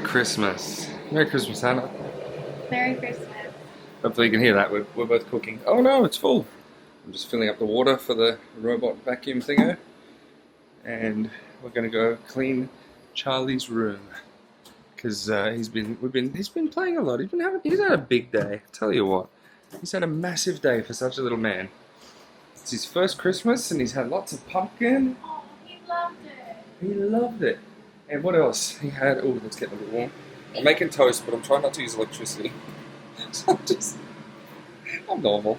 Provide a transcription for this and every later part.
Christmas. Merry Christmas, Hannah. Merry Christmas. Hopefully you can hear that. We're both cooking. Oh no, it's full. I'm just filling up the water for the robot vacuum thingo. And we're going to go clean Charlie's room. Because he's been playing a lot. He's had a big day. Tell you what. He's had a massive day for such a little man. It's his first Christmas and he's had lots of pumpkin. Oh, he loved it. He loved it. And what else? He had, oh, let's get a bit warm. I'm making toast, but I'm trying not to use electricity. So I'm normal.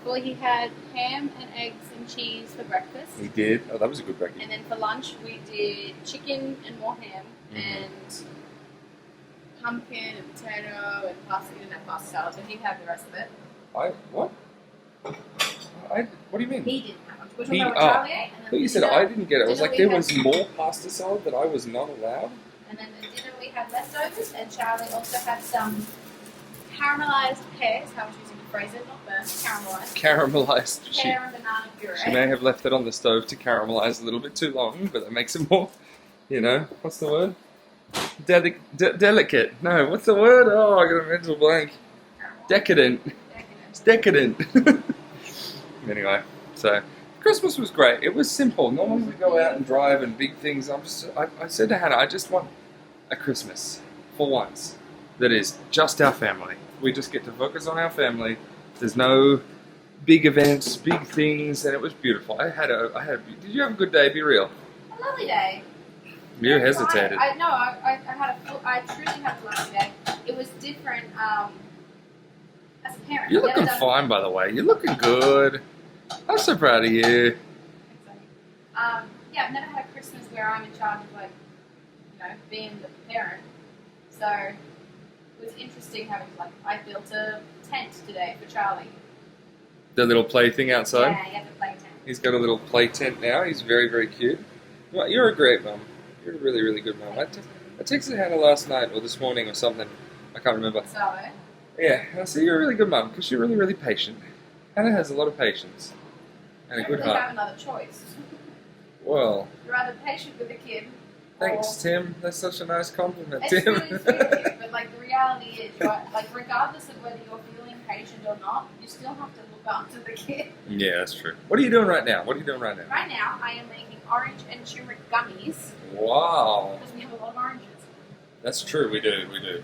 Well, he had ham and eggs and cheese for breakfast. He did. Oh, that was a good breakfast. And then for lunch, we did chicken and more ham and pumpkin and potato and pasta. He didn't have pasta salad, so he'd have the rest of it. What? What do you mean? He didn't have much. We're talking about what Charlie ate. And But then you said dinner, I didn't get it. I was like, there was had, more pasta salad that I was not allowed. And then the dinner we had leftovers, and Charlie also had some caramelized pears. How would you use to phrase it? Not burnt, caramelized. Caramelized. Pear and banana puree. She may have left it on the stove to caramelize a little bit too long, but that makes it more, what's the word? Delicate. No, what's the word? Oh, I got a mental blank. Decadent. It's decadent. Anyway, so Christmas was great. It was simple. Normally we go out and drive and big things. I said to Hannah, I just want a Christmas for once that is just our family. We just get to focus on our family. There's no big events, big things, and it was beautiful. Did you have a good day? Be real. A lovely day. You hesitated. I truly had a lovely day. It was different as a parent. You're looking fine, by the way. You're looking good. I'm so proud of you. Yeah, I've never had a Christmas where I'm in charge of being the parent. So it was interesting having I built a tent today for Charlie. The little play thing outside? Yeah, he had the play tent. He's got a little play tent now. He's very, very cute. Well, you're a great mum. You're a really, really good mum. I texted Hannah last night or this morning or something. I can't remember. So? Yeah, I see you're a really good mum because you're really, really patient. Hannah has a lot of patience and a good heart. I don't really have another choice. Well, You're either patient with a kid. Thanks, Tim. That's such a nice compliment, It's Tim. really sweet of you, but the reality is, regardless of whether you're feeling patient or not, you still have to look after the kid. Yeah, that's true. What are you doing right now? Right now, I am making orange and turmeric gummies. Wow. Because we have a lot of oranges. That's true. We do.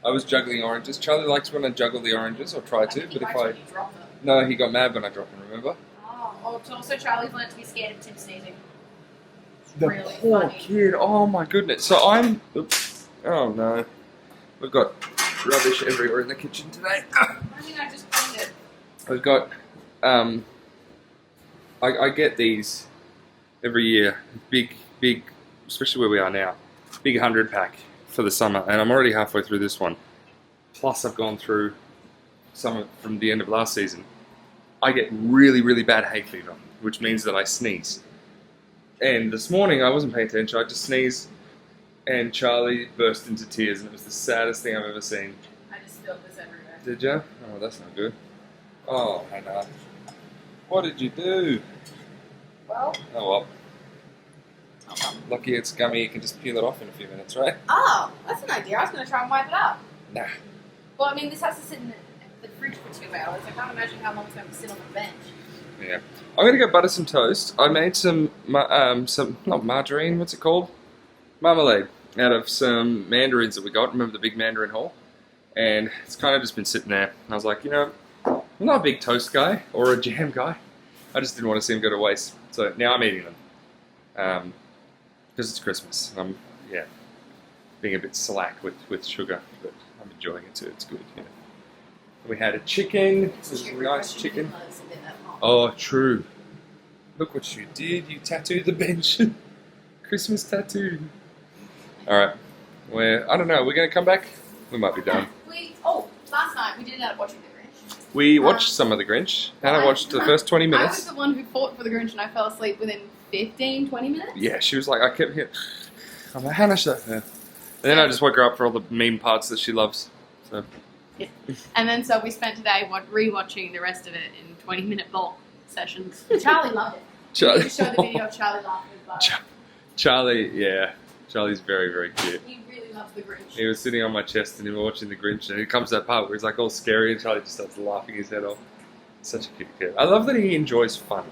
I was juggling oranges. Charlie likes when I juggle the oranges, or try to, but if I... You drop them. No, he got mad when I dropped them, remember? Oh, also Charlie's learned to be scared of Tim sneezing. The really poor funny. kid. Oh my goodness. So oops. Oh no. We've got rubbish everywhere in the kitchen today. I mean, I just cleaned it. We've got, I get these every year. Big, especially where we are now. Big 100-pack for the summer. And I'm already halfway through this one. Plus I've gone through some from the end of last season. I get really, really bad hay fever, which means that I sneeze. And this morning I wasn't paying attention, I just sneezed and Charlie burst into tears and it was the saddest thing I've ever seen. I just spilled this everywhere. Did you? Oh, that's not good. Oh, Hannah. What did you do? Well. Oh well. Lucky it's gummy, you can just peel it off in a few minutes, right? Oh, that's an idea. I was going to try and wipe it up. Nah. Well, I mean, this has to sit in the fridge for 2 hours. I can't imagine how long it's going to sit on the bench. Yeah. I'm going to go butter some toast. I made some not margarine, what's it called? Marmalade out of some mandarins that we got. Remember the big mandarin haul? And it's kind of just been sitting there. And I was like, I'm not a big toast guy or a jam guy. I just didn't want to see them go to waste. So now I'm eating them. Because it's Christmas. I'm, being a bit slack with sugar. But I'm enjoying it too. It's good, We had a chicken. This is a nice chicken. Oh, true. Look what you did. You tattooed the bench. Christmas tattoo. Alright. I don't know. We're going to come back? We might be done. Last night we did end up watching The Grinch. We watched some of The Grinch. Hannah watched the first 20 minutes. I was the one who fought for The Grinch and I fell asleep within 15, 20 minutes. Yeah, she was like, I kept hearing, I'm like, Hannah, shut up. And then I just woke her up for all the meme parts that she loves. So. Yeah. And then so we spent today rewatching the rest of it in 20-minute bulk sessions. Charlie loved it. Charlie You show the video of Charlie laughing as well. Charlie, yeah. Charlie's very, very cute. He really loves the Grinch. He was sitting on my chest and we were watching the Grinch, and it comes to that part where he's like all scary, and Charlie just starts laughing his head off. Such a cute kid. I love that he enjoys fun.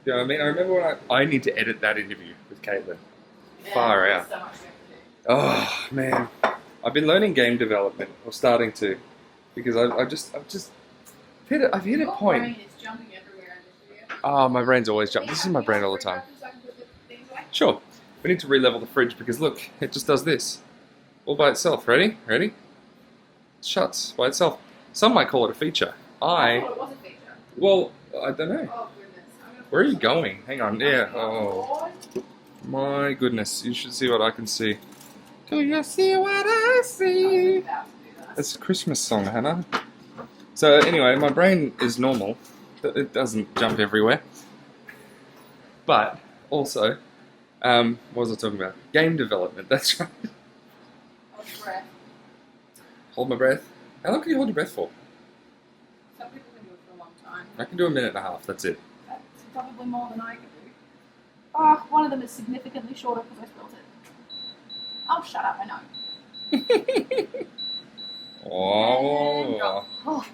You know what I mean? I remember when I need to edit that interview with Caitlin. Yeah, Far there's out. so much we have to do. Oh man, I've been learning game development, or starting to, because I've hit a Your point. brain is jumping everywhere in this video. Oh, my brain's always jumping. This is my brain all the time. So I can put the things away? Sure. We need to re-level the fridge because look, it just does this. All by itself. Ready? Ready? It shuts by itself. Some might call it a feature. I thought it was a feature. Well, I don't know. Oh goodness. Where are you going? Hang on. Yeah. Oh. Oh, my goodness. You should see what I can see. Do you see what I see? It's a Christmas song, Hannah. So anyway, my brain is normal. It doesn't jump everywhere. But also, what was I talking about? Game development. That's right. Breath. Hold my breath. How long can you hold your breath for? Some people can do it for a long time. I can do a minute and a half. That's it. That's probably more than I can do. Oh, one of them is significantly shorter because I spilled it. Oh, shut up, I know. Oh, Oh,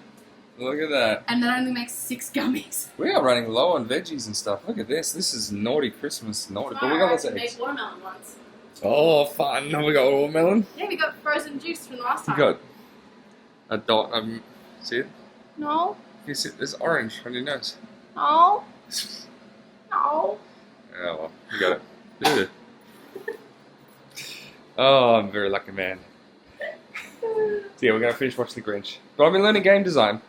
look at that. and that only makes 6 gummies. We are running low on veggies and stuff. Look at this. This is naughty Christmas. Naughty. But we got lots of eggs. Make watermelon ones. Oh, fun. We got watermelon. Yeah, we got frozen juice from last We time. got a dot. See it? No. You see, there's orange on your nose. No. No. Oh, well. You got it. Did it. Oh, I'm a very lucky man. So yeah, we're going to finish watching The Grinch. But I've been learning game design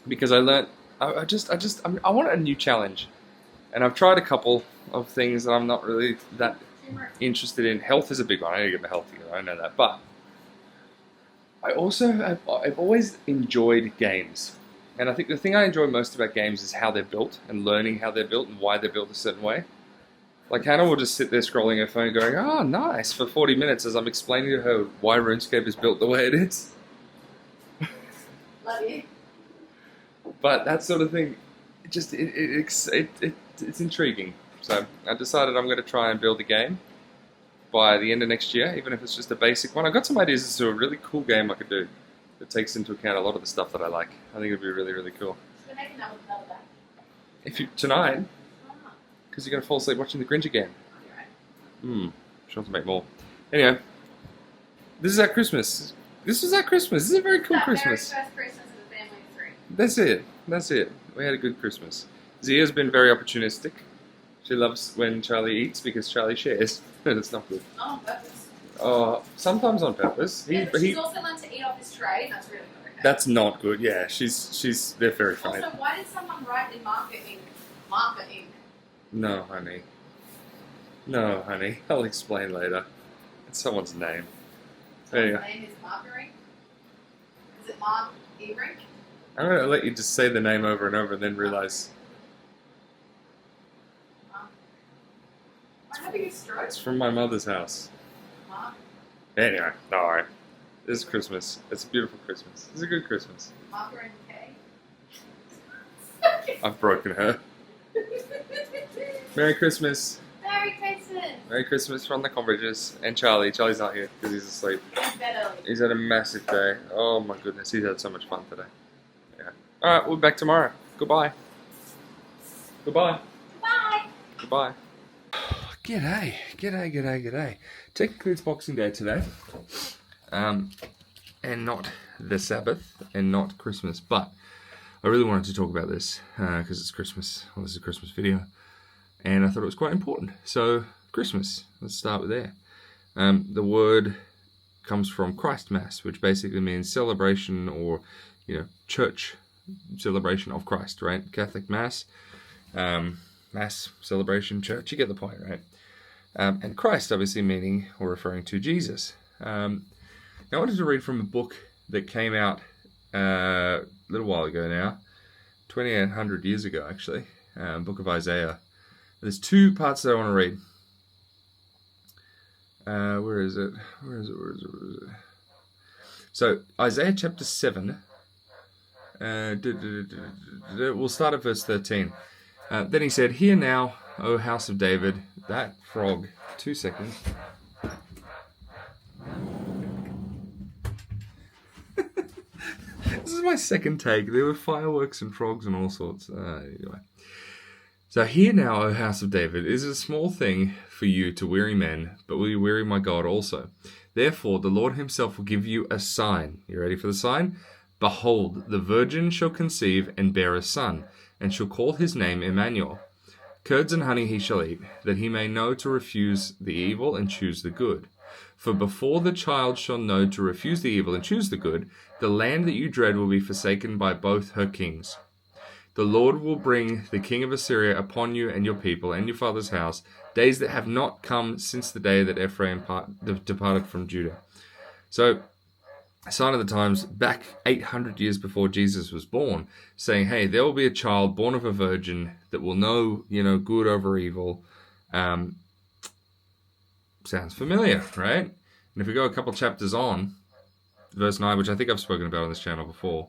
because I learned... I want a new challenge. And I've tried a couple of things that I'm not really that interested in. Health is a big one. I need to get my health together. I know that. But I've always enjoyed games. And I think the thing I enjoy most about games is how they're built and learning how they're built and why they're built a certain way. Like Hannah will just sit there scrolling her phone going, oh, nice, for 40 minutes as I'm explaining to her why RuneScape is built the way it is. Love you. But that sort of thing, it's intriguing. So I decided I'm going to try and build a game by the end of next year, even if it's just a basic one. I've got some ideas as to a really cool game I could do that takes into account a lot of the stuff that I like. I think it'd be really, really cool. Should I make another batch? If you tonight, Ah, because you're going to fall asleep watching The Grinch again. you're right. Sure to make more. Anyway, this is our Christmas. This was our Christmas. This is a very cool That Christmas. very first Christmas as a family of 3. That's it. That's it. We had a good Christmas. Zia's been very opportunistic. She loves when Charlie eats because Charlie shares. It's not good. Not on purpose. Sometimes on purpose. Yeah, but she's also learned to eat off his tray, and that's really not okay. That's not good. Yeah, they're very funny. Also, why did someone write in marker ink? Marker ink. No, honey. No, honey. I'll explain later. It's someone's name. There you His go. name is marker ink. Is it Mark E-Rink? I'm going to let you just say the name over and over and then realize Am I having a stroke? it's from my mother's house. Mark. Anyway, alright. This is Christmas. It's a beautiful Christmas. It's a good Christmas. Marker and K. I've broken her. Merry Christmas. Merry Christmas. Merry Christmas from the Combridges. And Charlie. Charlie's not here because he's asleep. Go to bed early. He's had a massive day. Oh my goodness, he's had so much fun today. Yeah. Alright, we'll be back tomorrow. Goodbye. Goodbye. Bye. Goodbye. G'day. G'day, g'day, g'day. Technically it's Boxing Day today. And not the Sabbath and not Christmas, but I really wanted to talk about this because it's Christmas. Well, this is a Christmas video. And I thought it was quite important. So, Christmas. Let's start with there. The word comes from Christ Mass, which basically means celebration or, church celebration of Christ, right? Catholic Mass, Mass, celebration, church. You get the point, right? And Christ, obviously meaning or referring to Jesus. Now, I wanted to read from a book that came out a little while ago now, 2,800 years ago, actually. Book of Isaiah. There's 2 parts that I want to read. Where is it? So, Isaiah chapter 7. We'll start at verse 13. Then he said, "Hear now, O house of David," that frog, 2 seconds. This is my second take. There were fireworks and frogs and all sorts. Anyway. So hear now, O house of David, it is a small thing for you to weary men, but will you weary my God also? Therefore the Lord himself will give you a sign. You ready for the sign? Behold, the virgin shall conceive and bear a son, and shall call his name Emmanuel. Curds and honey he shall eat, that he may know to refuse the evil and choose the good. For before the child shall know to refuse the evil and choose the good, the land that you dread will be forsaken by both her kings. The Lord will bring the king of Assyria upon you and your people and your father's house, days that have not come since the day that Ephraim departed from Judah. So, a sign of the times, back 800 years before Jesus was born, saying, hey, there will be a child born of a virgin that will know, good over evil. Sounds familiar, right? And if we go a couple chapters on, verse 9, which I think I've spoken about on this channel before,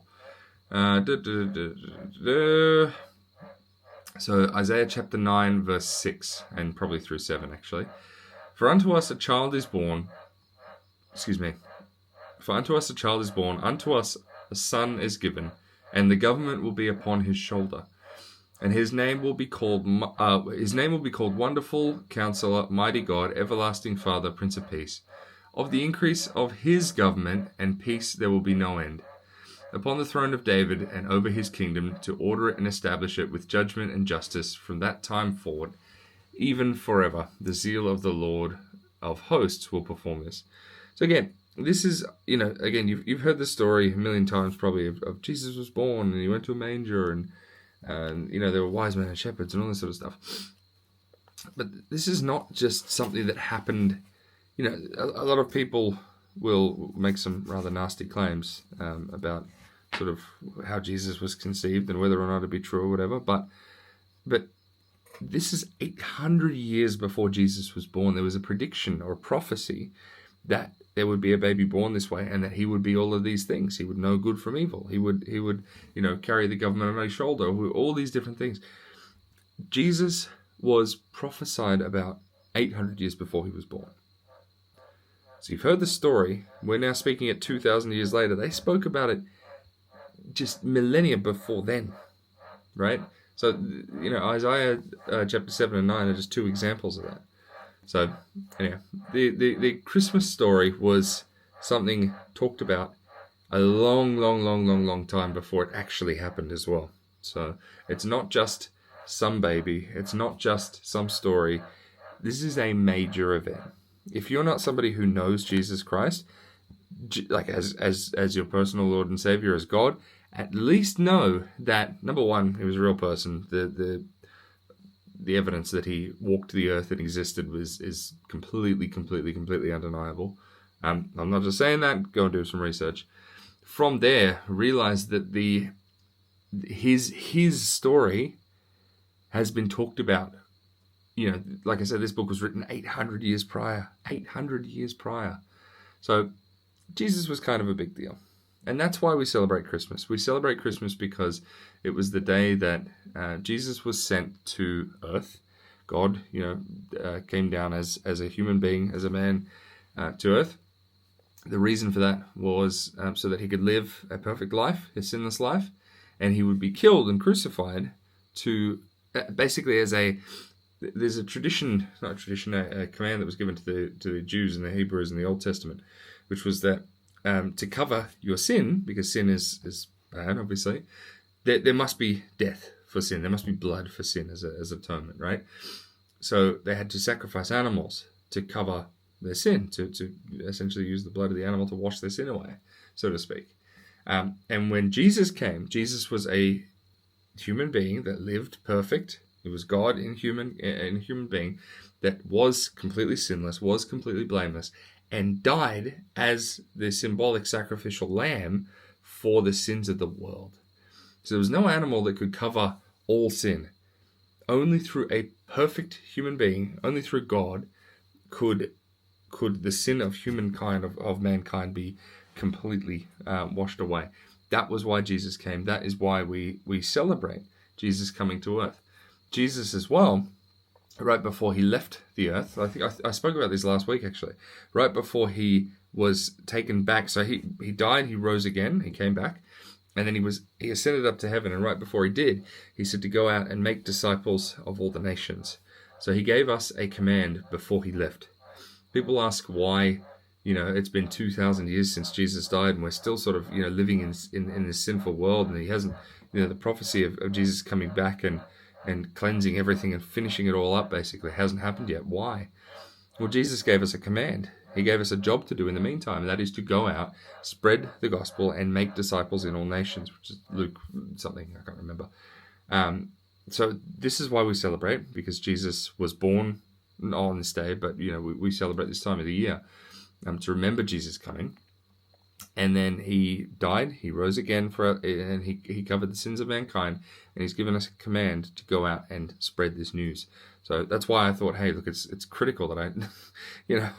so Isaiah chapter 9 verse 6 and probably through 7 actually. For unto us a child is born, for unto us a child is born, unto us a son is given, and the government will be upon his shoulder, and his name will be called Wonderful Counselor, Mighty God, Everlasting Father, Prince of Peace. Of the increase of his government and peace there will be no end, upon the throne of David and over his kingdom, to order it and establish it with judgment and justice from that time forward, even forever. The zeal of the Lord of hosts will perform this. So again, this is, you've heard the story a million times probably of Jesus was born and he went to a manger and there were wise men and shepherds and all this sort of stuff. But this is not just something that happened. A lot of people will make some rather nasty claims about sort of how Jesus was conceived and whether or not it'd be true or whatever. But this is 800 years before Jesus was born. There was a prediction or a prophecy that there would be a baby born this way and that he would be all of these things. He would know good from evil. He would carry the government on his shoulder, all these different things. Jesus was prophesied about 800 years before he was born. So you've heard the story. We're now speaking at 2,000 years later. They spoke about it just millennia before then, right? So, Isaiah chapter 7 and 9 are just two examples of that. So, anyway, the Christmas story was something talked about a long time before it actually happened as well. So, it's not just some baby. It's not just some story. This is a major event. If you're not somebody who knows Jesus Christ, like as your personal Lord and Saviour, as God, at least know that, number one, he was a real person. The evidence that he walked the earth and existed is completely undeniable. I'm not just saying that. Go and do some research. From there, realize that his story has been talked about. Like I said, this book was written 800 years prior. 800 years prior. So Jesus was kind of a big deal. And that's why we celebrate Christmas. We celebrate Christmas because it was the day that Jesus was sent to earth. God, came down as a human being, as a man, to earth. The reason for that was so that he could live a perfect life, a sinless life, and he would be killed and crucified to basically there's a command that was given to the Jews and the Hebrews in the Old Testament, which was that to cover your sin, because sin is bad, obviously, there must be death for sin. There must be blood for sin as atonement, right? So they had to sacrifice animals to cover their sin, to essentially use the blood of the animal to wash their sin away, so to speak. And when Jesus came, Jesus was a human being that lived perfect. It was God in a human being that was completely sinless, was completely blameless, and died as the symbolic sacrificial lamb for the sins of the world. So there was no animal that could cover all sin. Only through a perfect human being, only through God, could the sin of humankind, of mankind, be completely washed away. That was why Jesus came. That is why we celebrate Jesus coming to earth. Jesus as well, right before he left the earth, I think I spoke about this last week actually, right before he was taken back. So he died, he rose again, he came back, And then he ascended up to heaven, and right before he did, he said to go out and make disciples of all the nations. So he gave us a command before he left. People ask why, it's been 2,000 years since Jesus died, and we're still sort of, living in this sinful world, and he hasn't, the prophecy of Jesus coming back and cleansing everything and finishing it all up basically hasn't happened yet. Why? Well, Jesus gave us a command. He gave us a job to do in the meantime, and that is to go out, spread the gospel, and make disciples in all nations, which is Luke something, I can't remember. So this is why we celebrate, because Jesus was born on this day, but we celebrate this time of the year to remember Jesus coming. And then he died, he rose again and he covered the sins of mankind, and he's given us a command to go out and spread this news. So that's why I thought, hey, look, it's critical that I,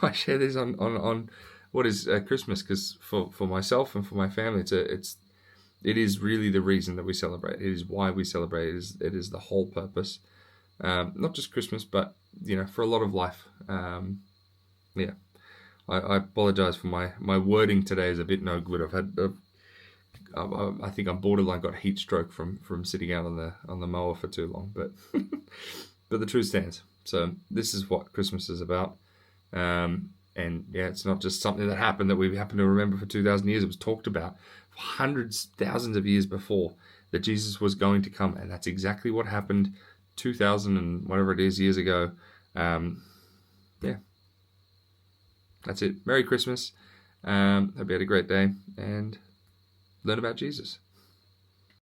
I share this on what is Christmas, because for myself and for my family, it is really the reason that we celebrate. It is why we celebrate. It is the whole purpose, not just Christmas, but for a lot of life. Yeah. I apologize for my wording today is a bit no good. I think I'm borderline got heat stroke from sitting out on the mower for too long, but but the truth stands. So this is what Christmas is about, and yeah, it's not just something that happened that we happen to remember for 2,000 years. It was talked about for hundreds, thousands of years before that Jesus was going to come, and that's exactly what happened 2,000 and whatever it is years ago. Yeah. That's it. Merry Christmas. Hope you had a great day and learn about Jesus.